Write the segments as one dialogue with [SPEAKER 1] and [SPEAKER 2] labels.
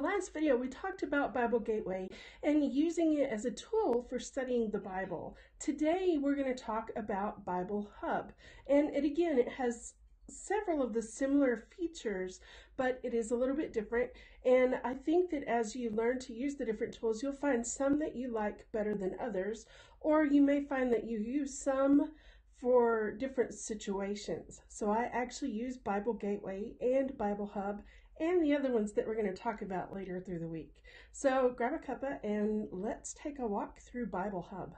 [SPEAKER 1] last video, we talked about Bible Gateway and using it as a tool for studying the Bible. Today, we're going to talk about Bible Hub. And it has several of the similar features, but it is a little bit different. And I think that as you learn to use the different tools, you'll find some that you like better than others, or you may find that you use some for different situations. So I actually use Bible Gateway and Bible Hub and the other ones that we're going to talk about later through the week. So grab a cuppa and let's take a walk through Bible Hub.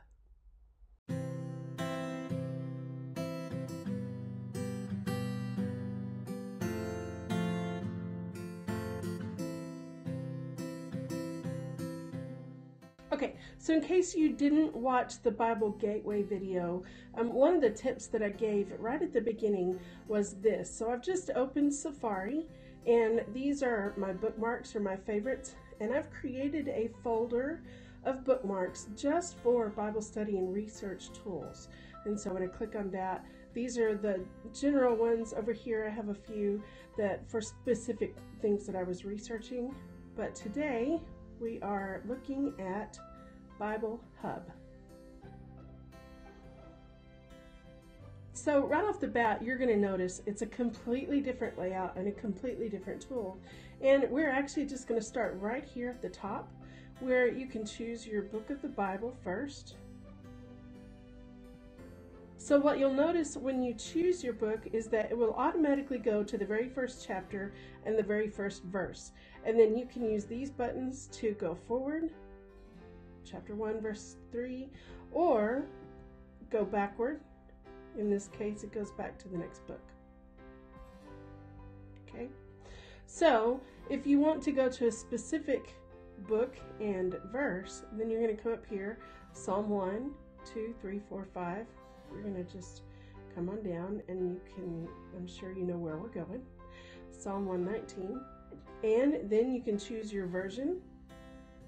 [SPEAKER 1] Okay, so in case you didn't watch the Bible Gateway video, one of the tips that I gave right at the beginning was this. So I've just opened Safari, and these are my bookmarks or my favorites, and I've created a folder of bookmarks just for Bible study and research tools. And so I'm going to click on that. These are the general ones. Over here I have a few that for specific things that I was researching, but today we are looking at Bible Hub. So right off the bat, you're going to notice it's a completely different layout and a completely different tool. And we're actually just going to start right here at the top, where you can choose your book of the Bible first. So what you'll notice when you choose your book is that it will automatically go to the very first chapter and the very first verse. And then you can use these buttons to go forward, chapter 1, verse 3, or go backward. In this case, it goes back to the next book. Okay, so if you want to go to a specific book and verse, then you're going to come up here, Psalm 1, 2, 3, 4, 5. We're going to just come on down, and you can, I'm sure you know where we're going, Psalm 119. And then you can choose your version,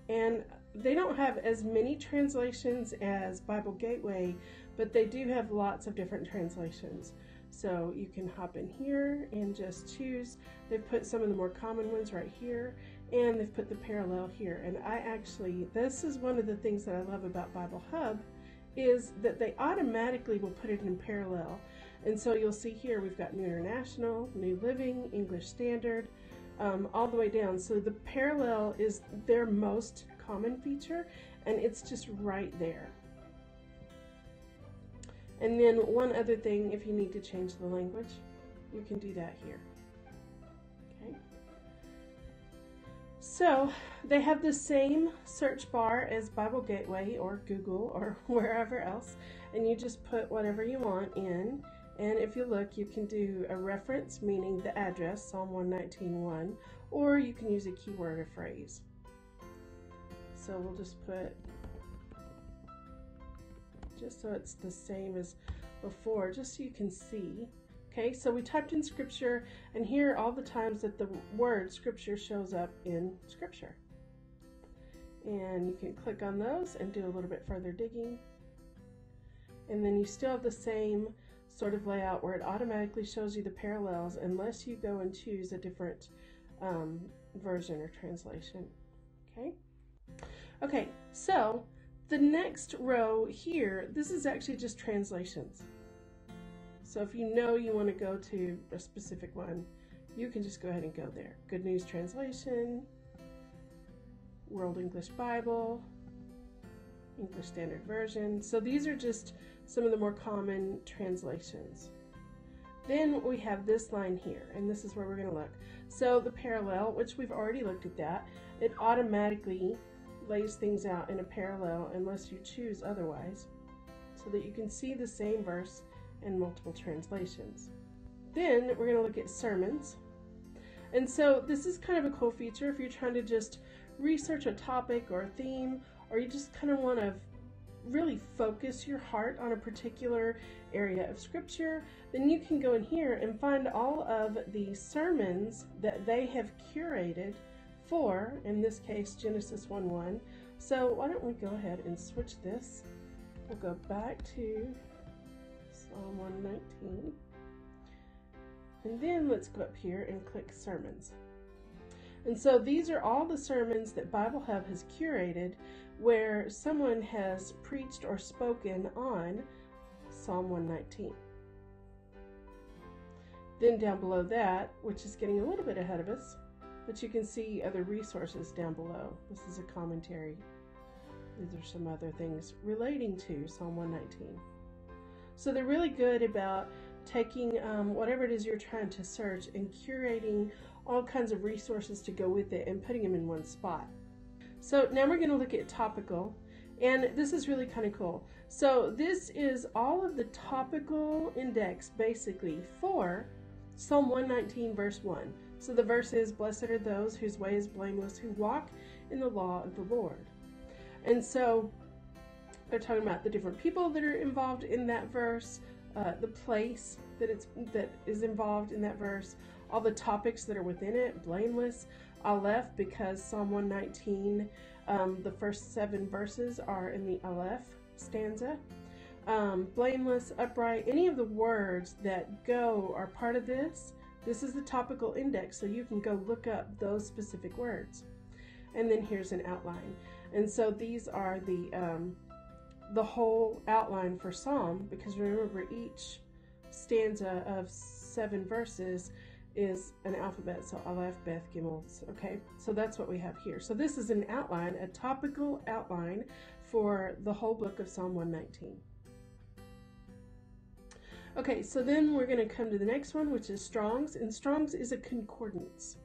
[SPEAKER 1] and they don't have as many translations as Bible Gateway, but they do have lots of different translations. So you can hop in here and just choose. They've put some of the more common ones right here, and they've put the parallel here. And this is one of the things that I love about Bible Hub, is that they automatically will put it in parallel. And so you'll see here we've got New International, New Living, English Standard, all the way down. So the parallel is their most common feature, and it's just right there. And then one other thing, if you need to change the language, you can do that here. Okay. So they have the same search bar as Bible Gateway or Google or wherever else, and you just put whatever you want in. And if you look, you can do a reference, meaning the address, Psalm 119:1, or you can use a keyword or phrase. So we'll just put, just so it's the same as before, just so you can see. Okay, so we typed in scripture, and here are all the times that the word scripture shows up in scripture. And you can click on those and do a little bit further digging. And then you still have the same sort of layout where it automatically shows you the parallels unless you go and choose a different version or translation. Okay, so the next row here, this is actually just translations. So if you know you want to go to a specific one, you can just go ahead and go there. Good News Translation, World English Bible, English Standard Version. So these are just some of the more common translations. Then we have this line here, and this is where we're going to look. So the parallel, which we've already looked at that, it automatically lays things out in a parallel unless you choose otherwise, so that you can see the same verse in multiple translations. Then we're going to look at sermons. And so this is kind of a cool feature if you're trying to just research a topic or a theme, or you just kind of want to really focus your heart on a particular area of scripture, then you can go in here and find all of the sermons that they have curated for, in this case, Genesis 1:1. So why don't we go ahead and switch this. We'll go back to Psalm 119. And then let's go up here and click Sermons. And so these are all the sermons that Bible Hub has curated where someone has preached or spoken on Psalm 119. Then down below that, which is getting a little bit ahead of us, but you can see other resources down below. This is a commentary. These are some other things relating to Psalm 119. So they're really good about taking whatever it is you're trying to search and curating all kinds of resources to go with it and putting them in one spot. So now we're going to look at topical, and this is really kind of cool. So this is all of the topical index basically for Psalm 119 verse 1. So the verse is, "Blessed are those whose way is blameless, who walk in the law of the Lord." And so they're talking about the different people that are involved in that verse, the place that is involved in that verse, all the topics that are within it, blameless, Aleph, because Psalm 119, the first 7 verses are in the Aleph stanza. Blameless, upright, any of the words that go are part of this. This is the topical index, so you can go look up those specific words. And then here's an outline. And so these are the whole outline for Psalm, because remember each stanza of 7 verses is an alphabet, so Aleph, Beth, Gimel. Okay, so that's what we have here. So this is an outline, a topical outline for the whole book of Psalm 119. Okay, so then we're going to come to the next one, which is Strong's, and Strong's is a concordance.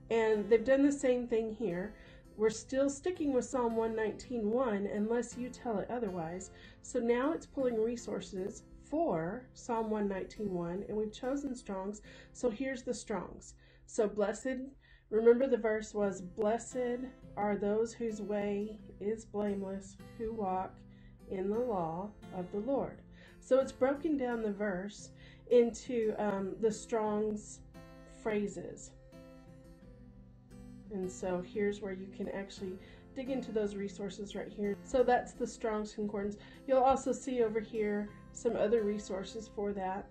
[SPEAKER 1] And they've done the same thing here. We're still sticking with Psalm 119:1 unless you tell it otherwise. So now it's pulling resources for Psalm 119:1, and we've chosen Strong's. So here's the Strong's. So blessed, remember the verse was, "Blessed are those whose way is blameless, who walk in the law of the Lord." So it's broken down the verse into the Strong's phrases. And so here's where you can actually dig into those resources right here. So that's the Strong's Concordance. You'll also see over here some other resources for that,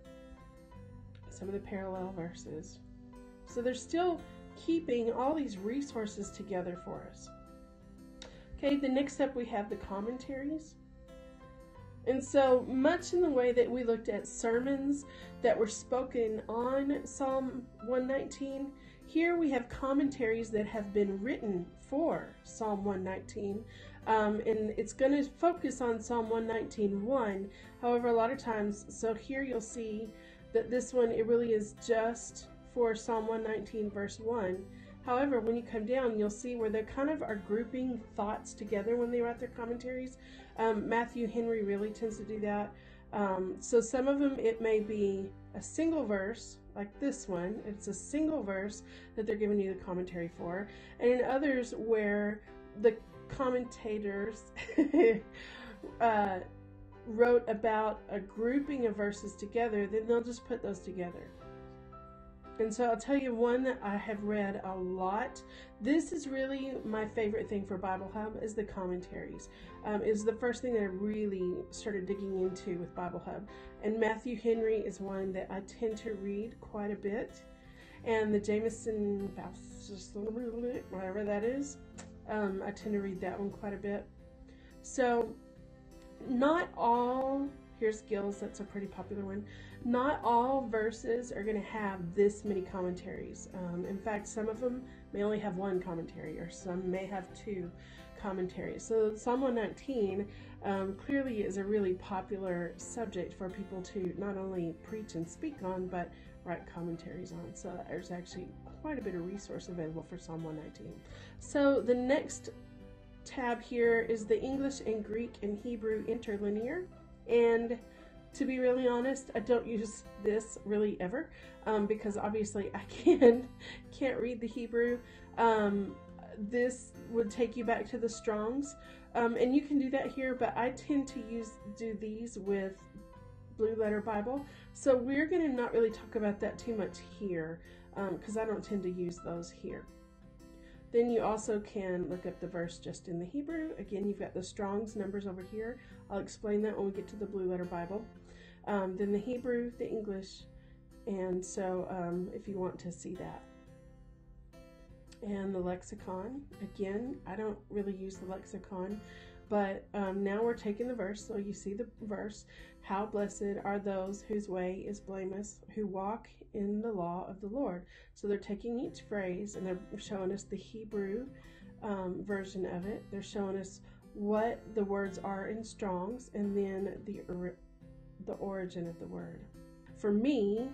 [SPEAKER 1] some of the parallel verses. So they're still keeping all these resources together for us. Okay, the next step we have the commentaries. And so much in the way that we looked at sermons that were spoken on Psalm 119, here we have commentaries that have been written for Psalm 119. And it's going to focus on Psalm 119:1. However, a lot of times, so here you'll see that this one, it really is just for Psalm 119 verse 1. However, when you come down, you'll see where they kind of are grouping thoughts together when they write their commentaries. Matthew Henry really tends to do that. So some of them, it may be a single verse, like this one. It's a single verse that they're giving you the commentary for. And in others where the commentators wrote about a grouping of verses together, then they'll just put those together. And so I'll tell you one that I have read a lot. This is really my favorite thing for Bible Hub, is the commentaries. Is the first thing that I really started digging into with Bible Hub. And Matthew Henry is one that I tend to read quite a bit. And the Jameson, whatever that is, I tend to read that one quite a bit. So not all, here's Gill's, that's a pretty popular one. Not all verses are going to have this many commentaries. In fact, some of them may only have 1 commentary, or some may have 2 commentaries. So Psalm 119 clearly is a really popular subject for people to not only preach and speak on, but write commentaries on. So there's actually quite a bit of resource available for Psalm 119. So the next tab here is the English and Greek and Hebrew Interlinear. And to be really honest, I don't use this really ever, because obviously I can't read the Hebrew. This would take you back to the Strong's, and you can do that here, but I tend to do these with Blue Letter Bible. So we're going to not really talk about that too much here, because I don't tend to use those here. Then you also can look up the verse just in the Hebrew. Again, you've got the Strong's numbers over here. I'll explain that when we get to the Blue Letter Bible. Then the Hebrew, the English, and so if you want to see that. and the Lexicon. Again, I don't really use the Lexicon, but now we're taking the verse. So you see the verse, how blessed are those whose way is blameless, who walk in the law of the Lord. So they're taking each phrase and they're showing us the Hebrew version of it. They're showing us what the words are in Strong's, and then the origin of the word. For me,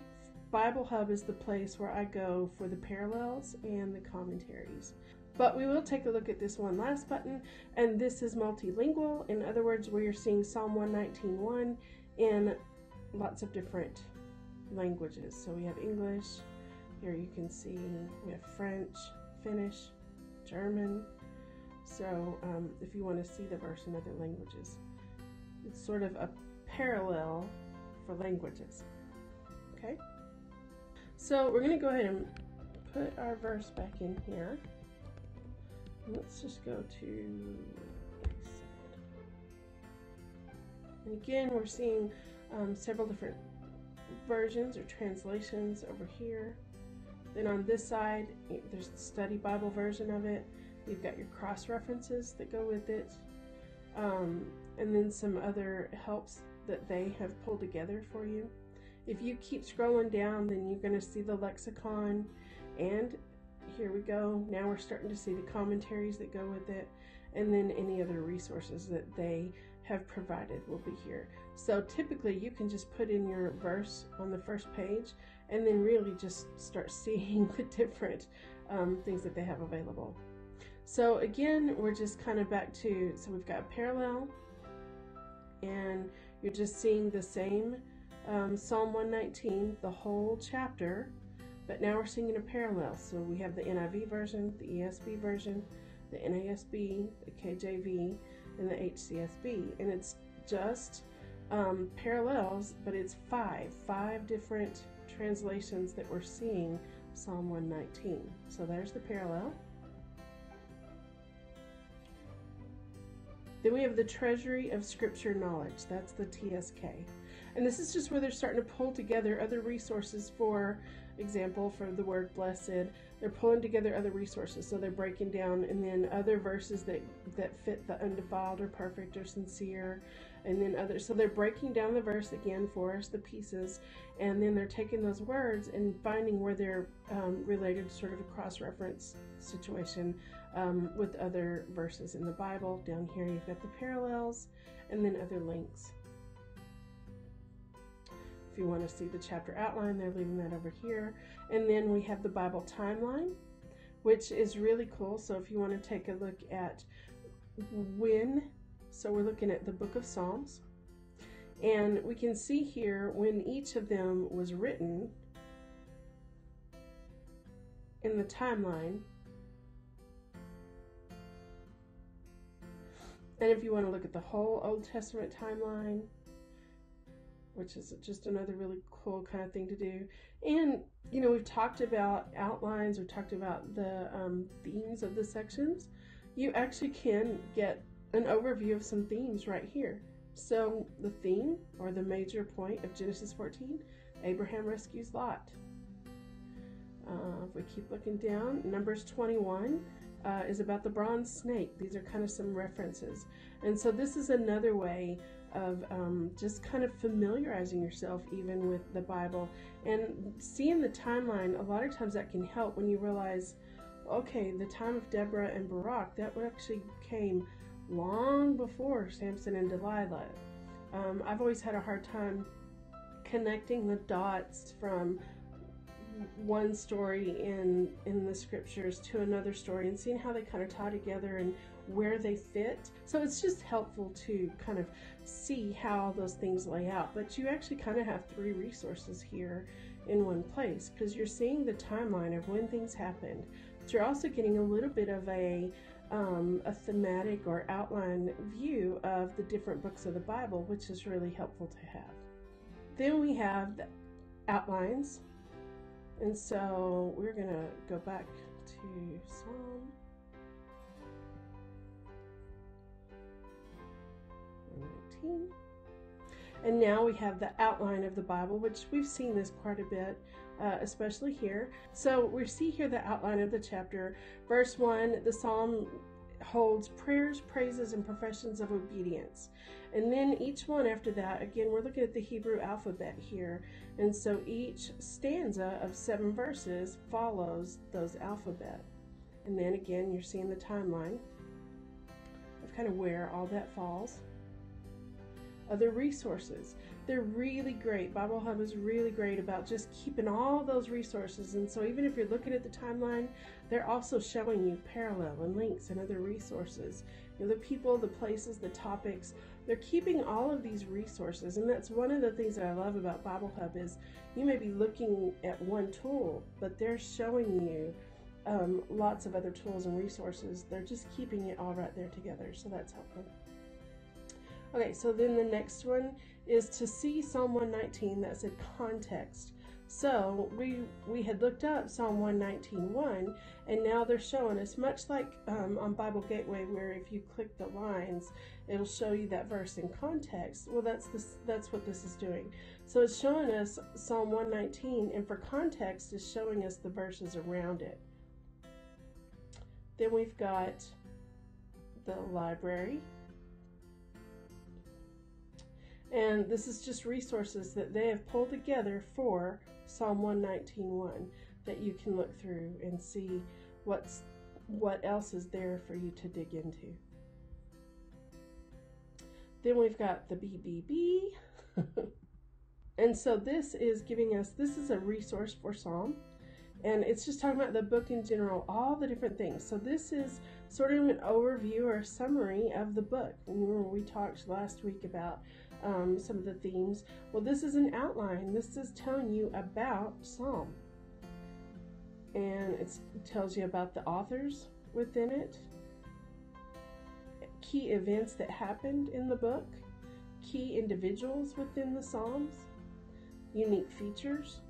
[SPEAKER 1] Bible Hub is the place where I go for the parallels and the commentaries. But we will take a look at this one last button, and this is multilingual. In other words, we are seeing Psalm 119:1 in lots of different languages. So we have English, here you can see we have French, Finnish, German. So if you want to see the verse in other languages, it's sort of a parallel for languages. Okay, so we're going to go ahead and put our verse back in here. Let's just go to, and again we're seeing several different versions or translations over here. Then on this side there's the study Bible version of it. You've got your cross references that go with it, and then some other helps that they have pulled together for you. If you keep scrolling down, then you're going to see the Lexicon, and here we go. Now we're starting to see the commentaries that go with it, and then any other resources that they have provided will be here. So typically you can just put in your verse on the first page and then really just start seeing the different things that they have available. So again, we're just kind of back to, so we've got a parallel, and you're just seeing the same Psalm 119, the whole chapter, but now we're seeing a parallel. So we have the NIV version, the ESV version, the NASB, the KJV, and the HCSB, and it's just parallels, but it's five different translations that we're seeing Psalm 119. So there's the parallel. Then we have the Treasury of Scripture Knowledge. That's the TSK. And this is just where they're starting to pull together other resources. For example, for the word blessed, they're pulling together other resources. So they're breaking down, and then other verses that fit the undefiled or perfect or sincere, and then others. So they're breaking down the verse again for us, the pieces, and then they're taking those words and finding where they're related to sort of a cross-reference situation with other verses in the Bible. Down here you've got the parallels and then other links. If you want to see the chapter outline, they're leaving that over here. And then we have the Bible timeline, which is really cool. So if you want to take a look at when, so we're looking at the book of Psalms, and we can see here when each of them was written in the timeline. And if you want to look at the whole Old Testament timeline, which is just another really cool kind of thing to do. And, you know, we've talked about outlines, we've talked about the themes of the sections. You actually can get an overview of some themes right here. So the theme, or the major point of Genesis 14, Abraham rescues Lot. If we keep looking down, Numbers 21 is about the bronze snake. These are kind of some references. And so this is another way of just kind of familiarizing yourself even with the Bible. And seeing the timeline, a lot of times that can help when you realize, okay, the time of Deborah and Barak, that actually came long before Samson and Delilah. I've always had a hard time connecting the dots from one story in the scriptures to another story and seeing how they kind of tie together and where they fit. So it's just helpful to kind of see how those things lay out. But you actually kind of have three resources here in one place, because you're seeing the timeline of when things happened. But you're also getting a little bit of a thematic or outline view of the different books of the Bible, which is really helpful to have. Then we have the outlines. And so we're going to go back to Psalm 119. And now we have the outline of the Bible, which we've seen this quite a bit, especially here. So we see here the outline of the chapter. Verse 1, the psalm holds prayers, praises, and professions of obedience. And then each one after that, again, we're looking at the Hebrew alphabet here. And so each stanza of 7 verses follows those alphabet. And then again, you're seeing the timeline of kind of where all that falls. Other resources. They're really great. Bible Hub is really great about just keeping all those resources. And so even if you're looking at the timeline, they're also showing you parallel and links and other resources. You know, the people, the places, the topics. They're keeping all of these resources. And that's one of the things that I love about Bible Hub is you may be looking at one tool, but they're showing you lots of other tools and resources. They're just keeping it all right there together. So that's helpful. Okay, so then the next one is to see Psalm 119 that said context. So we had looked up Psalm 119:1, and now they're showing us, much like on Bible Gateway, where if you click the lines, it'll show you that verse in context. Well, that's what this is doing. So it's showing us Psalm 119, and for context, is showing us the verses around it. Then we've got the library. And this is just resources that they have pulled together for Psalm 119:1 that you can look through and see what else is there for you to dig into. Then we've got the BBB. And so this is a resource for Psalm. And it's just talking about the book in general, all the different things. So this is sort of an overview or a summary of the book. Remember we talked last week about some of the themes. Well, this is an outline. This is telling you about Psalm. And it tells you about the authors within it, key events that happened in the book, key individuals within the Psalms, unique features.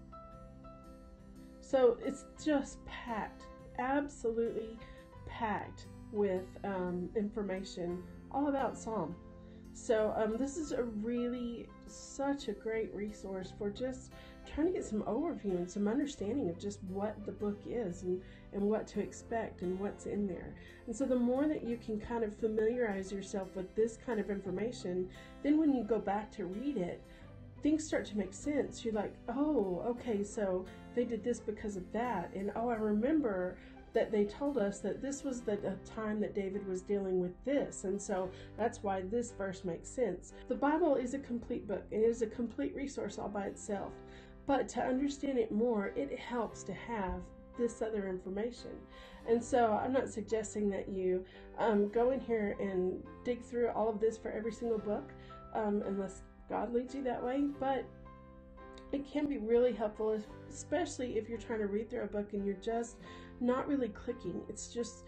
[SPEAKER 1] So it's just packed, absolutely packed with information all about Psalm. So this is such a great resource for just trying to get some overview and some understanding of just what the book is and what to expect and what's in there. And so the more that you can kind of familiarize yourself with this kind of information, then when you go back to read it, things start to make sense. You're like, oh, okay, so they did this because of that. And oh, I remember that they told us that this was the time that David was dealing with this. And so that's why this verse makes sense. The Bible is a complete book. It is a complete resource all by itself. But to understand it more, it helps to have this other information. And so I'm not suggesting that you go in here and dig through all of this for every single book, unless God leads you that way, but it can be really helpful, especially if you're trying to read through a book and you're just not really clicking. It's just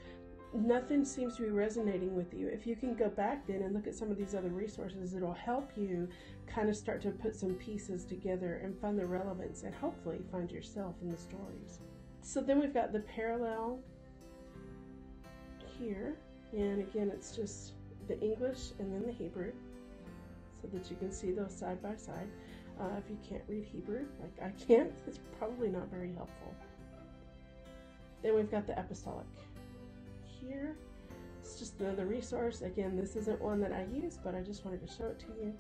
[SPEAKER 1] nothing seems to be resonating with you. If you can go back then and look at some of these other resources, it'll help you kind of start to put some pieces together and find the relevance and hopefully find yourself in the stories. So then we've got the parallel here, and again it's just the English and then the Hebrew, so that you can see those side by side. If you can't read Hebrew, like I can't, it's probably not very helpful. Then we've got the apostolic here. It's just another resource. Again, this isn't one that I use, but I just wanted to show it to you.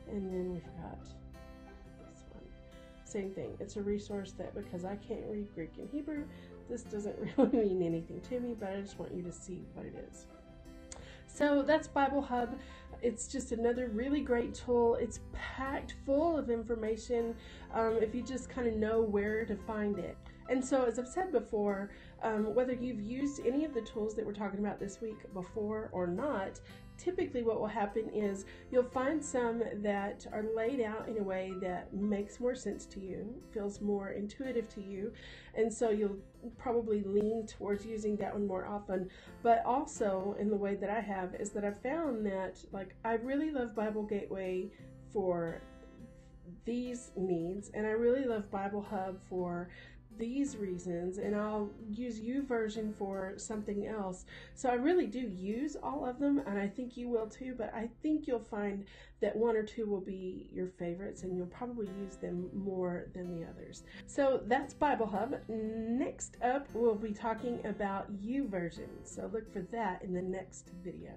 [SPEAKER 1] And then we've got this one. Same thing. It's a resource that, because I can't read Greek and Hebrew, this doesn't really mean anything to me, but I just want you to see what it is. So that's Bible Hub. It's just another really great tool. It's packed full of information if you just kind of know where to find it. And so, as I've said before, whether you've used any of the tools that we're talking about this week before or not, typically what will happen is you'll find some that are laid out in a way that makes more sense to you, feels more intuitive to you, and so you'll probably lean towards using that one more often. But also, in the way that I have, is that I've found that, like, I really love Bible Gateway for these needs, and I really love Bible Hub for these reasons, and I'll use YouVersion for something else. So I really do use all of them, and I think you will too, but I think you'll find that one or two will be your favorites, and you'll probably use them more than the others. So that's Bible Hub. Next up, we'll be talking about YouVersion. So look for that in the next video.